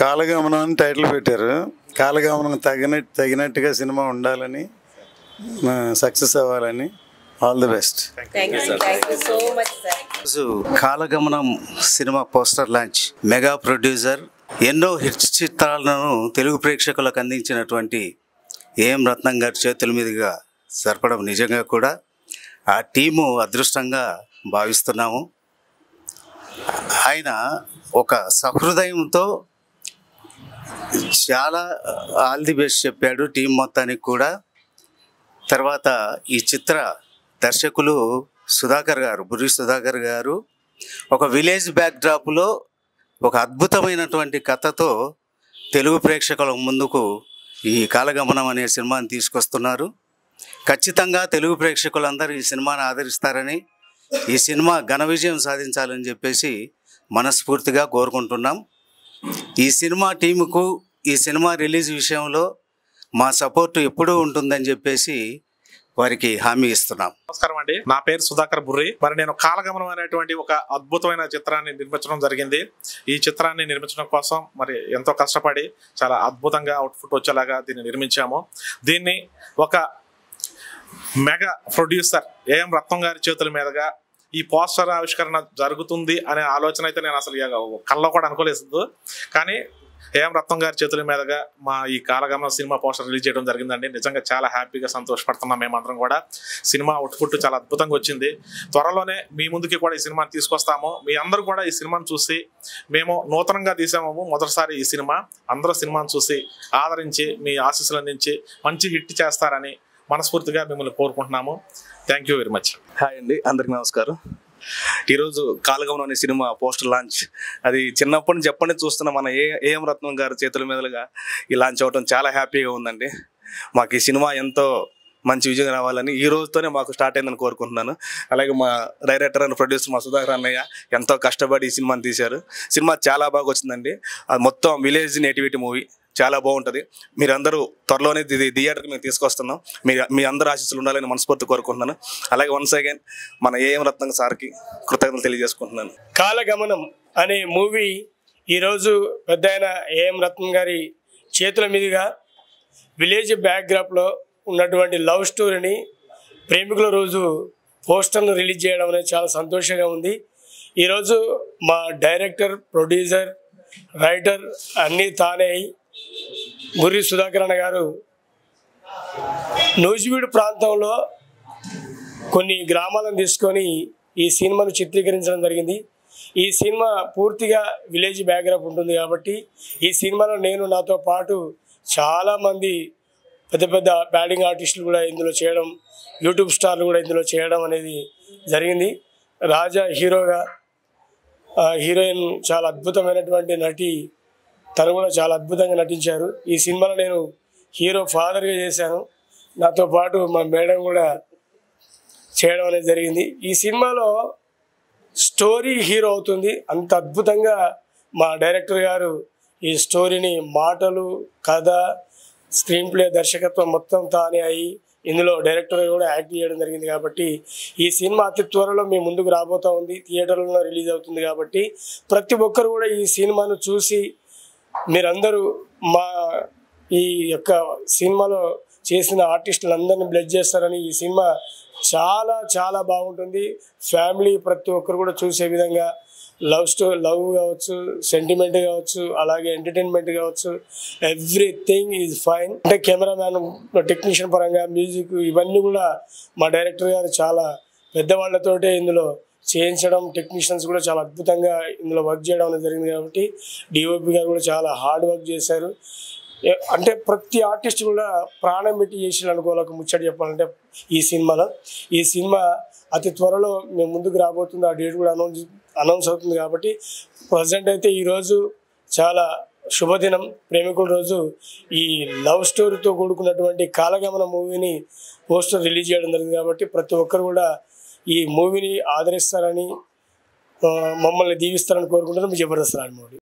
కాలగమనం అని టైటిల్ పెట్టారు. కాలగమనం తగినట్టుగా సినిమా ఉండాలని, సక్సెస్ అవ్వాలని. All the best. Kalagamanam cinema poster launch mega producer, ఎన్నో హిట్ చిత్రాలను తెలుగు ప్రేక్షకులకు అందించినటువంటి ఏఎం రత్నం గారి చేతుల మీదుగా జరపడం నిజంగా కూడా ఆ టీము అదృష్టంగా భావిస్తున్నాము. ఆయన ఒక సహృదయంతో చాలా ఆల్ ది బెస్ట్ చెప్పాడు టీం మొత్తానికి కూడా. తర్వాత ఈ చిత్ర దర్శకులు సుధాకర్ గారు, బుర్రి సుధాకర్ గారు ఒక విలేజ్ బ్యాక్డ్రాప్లో ఒక అద్భుతమైనటువంటి కథతో తెలుగు ప్రేక్షకుల ముందుకు ఈ కాలగమనం అనే సినిమాని తీసుకొస్తున్నారు. ఖచ్చితంగా తెలుగు ప్రేక్షకులందరూ ఈ సినిమాను ఆదరిస్తారని, ఈ సినిమా ఘన విజయం సాధించాలని చెప్పేసి మనస్ఫూర్తిగా కోరుకుంటున్నాం. ఈ సినిమా టీముకు ఈ సినిమా రిలీజ్ విషయంలో మా సపోర్టు ఎప్పుడూ ఉంటుందని చెప్పేసి వారికి హామీ ఇస్తున్నాం. నమస్కారం అండి, నా పేరు సుధాకర్ బుర్రి. మరి నేను కాలగమనం అనేటువంటి ఒక అద్భుతమైన చిత్రాన్ని నిర్మించడం జరిగింది. ఈ చిత్రాన్ని నిర్మించడం కోసం మరి ఎంతో కష్టపడి చాలా అద్భుతంగా అవుట్పుట్ వచ్చేలాగా దీన్ని నిర్మించాము. దీన్ని ఒక మెగా ప్రొడ్యూసర్ ఏఎం రత్నం గారి చేతుల మీదుగా ఈ పోస్టర్ ఆవిష్కరణ జరుగుతుంది అనే ఆలోచన అయితే నేను అసలు కల్లో కూడా అనుకోలేదు. కానీ ఏఎం రత్నం గారి చేతుల మీదుగా మా ఈ కాలగమనం సినిమా పోస్టర్ రిలీజ్ చేయడం జరిగిందండి. నిజంగా చాలా హ్యాపీగా సంతోషపడుతున్నాం మేమందరం కూడా. సినిమా అవుట్పుట్ చాలా అద్భుతంగా వచ్చింది. త్వరలోనే మీ ముందుకి కూడా ఈ సినిమాని తీసుకొస్తాము. మీ అందరూ కూడా ఈ సినిమాని చూసి, మేము నూతనంగా తీసాము మొదటిసారి ఈ సినిమా, అందరూ సినిమాని చూసి ఆదరించి మీ ఆశీస్సులు అందించి మంచి హిట్ చేస్తారని మనస్ఫూర్తిగా మిమ్మల్ని కోరుకుంటున్నాము. Thank you very much. Hi అండి, అందరికి నమస్కారం. ఈరోజు కాలగమనం అనే సినిమా పోస్టర్ లాంచ్, అది చిన్నప్పటి నుంచి ఎప్పటి నుంచి చూస్తున్న మన ఏఎం రత్నం గారి చేతుల మీదుగా ఈ లాంచ్ అవ్వడం చాలా హ్యాపీగా ఉందండి. మాకు ఈ సినిమా ఎంతో మంచి విజయం రావాలని ఈ రోజుతోనే మాకు స్టార్ట్ అయిందని కోరుకుంటున్నాను. అలాగే మా డైరెక్టర్ అండ్ ప్రొడ్యూసర్ మా సుధాకర్ అన్నయ్య ఎంతో కష్టపడి ఈ సినిమాని తీశారు. సినిమా చాలా బాగా వచ్చిందండి. అది మొత్తం విలేజ్ నేటివిటీ మూవీ, చాలా బాగుంటుంది. మీరందరూ త్వరలోనే థియేటర్కి మేము తీసుకొస్తున్నాం. మీ అందరూ ఆశీస్సులు ఉండాలని మనస్ఫూర్తి కోరుకుంటున్నాను. అలాగే వన్స్ అగైన్ మన ఏఎం రత్నం సార్కి కృతజ్ఞతలు తెలియజేసుకుంటున్నాను. కాలగమనం అనే మూవీ ఈరోజు పెద్ద ఆయన ఏఎం రత్నం గారి చేతుల మీదుగా విలేజ్ బ్యాక్డ్రాప్లో ఉన్నటువంటి లవ్ స్టోరీని ప్రేమికుల రోజు పోస్టర్ను రిలీజ్ చేయడం అనేది చాలా సంతోషంగా ఉంది. ఈరోజు మా డైరెక్టర్, ప్రొడ్యూసర్, రైటర్ అన్నీ తానే బుర్రి సుధాకర్ అన్న గారు నూజివీడు ప్రాంతంలో కొన్ని గ్రామాలను తీసుకొని ఈ సినిమాను చిత్రీకరించడం జరిగింది. ఈ సినిమా పూర్తిగా విలేజ్ బ్యాక్గ్రౌండ్ ఉంటుంది కాబట్టి ఈ సినిమాలో నేను, నాతో పాటు చాలామంది పెద్ద పెద్ద బ్యాటింగ్ ఆర్టిస్టులు కూడా ఇందులో చేయడం, యూట్యూబ్ స్టార్లు కూడా ఇందులో చేయడం అనేది జరిగింది. రాజా హీరోగా, హీరోయిన్ చాలా అద్భుతమైనటువంటి నటి, తను కూడా చాలా అద్భుతంగా నటించారు. ఈ సినిమాలో నేను హీరో ఫాదర్గా చేశాను. నాతో పాటు మా మేడం కూడా చేయడం అనేది జరిగింది. ఈ సినిమాలో స్టోరీ హీరో అవుతుంది. అంత అద్భుతంగా మా డైరెక్టర్ గారు ఈ స్టోరీని, మాటలు, కథ, స్క్రీన్ ప్లే, దర్శకత్వం మొత్తం తానే అయ్యి ఇందులో డైరెక్టర్ కూడా యాక్ట్ చేయడం జరిగింది. కాబట్టి ఈ సినిమా అతి త్వరలో మీ ముందుకు రాబోతూ ఉంది. థియేటర్లలో రిలీజ్ అవుతుంది. కాబట్టి ప్రతి ఒక్కరు కూడా ఈ సినిమాను చూసి మీరందరూ మా ఈ యొక్క సినిమాలో చేసిన ఆర్టిస్టులందరినీ బ్లెస్ చేస్తారని. ఈ సినిమా చాలా చాలా బాగుంటుంది. ఫ్యామిలీ ప్రతి ఒక్కరు కూడా చూసే విధంగా లవ్ కావచ్చు, సెంటిమెంట్ కావచ్చు, అలాగే ఎంటర్టైన్మెంట్ కావచ్చు, ఎవ్రీథింగ్ ఈజ్ ఫైన్. అంటే కెమెరామ్యాన్, టెక్నీషియన్ పరంగా, మ్యూజిక్, ఇవన్నీ కూడా మా డైరెక్టర్ గారు చాలా పెద్దవాళ్లతోటే ఇందులో చేయించడం, టెక్నీషియన్స్ కూడా చాలా అద్భుతంగా ఇందులో వర్క్ చేయడం అనేది జరిగింది. కాబట్టి డిఓపి గారు కూడా చాలా హార్డ్ వర్క్ చేశారు. అంటే ప్రతి ఆర్టిస్ట్ కూడా ప్రాణం పెట్టి చేసి అనుకోవాలకు ముచ్చట చెప్పాలంటే ఈ సినిమా అతి త్వరలో మేము ముందుకు రాబోతుంది. ఆ డేట్ కూడా అనౌన్స్ అవుతుంది. కాబట్టి ప్రజెంట్ అయితే ఈరోజు చాలా శుభదినం, ప్రేమికుల రోజు. ఈ లవ్ స్టోరీతో కూడుకున్నటువంటి కాలగమన మూవీని పోస్టర్ రిలీజ్ చేయడం జరిగింది. కాబట్టి ప్రతి ఒక్కరు కూడా ఈ మూవీని ఆదరిస్తారని, మమ్మల్ని దీవిస్తారని కోరుకుంటున్నాను. జబర్దస్త్ రాజమౌళి.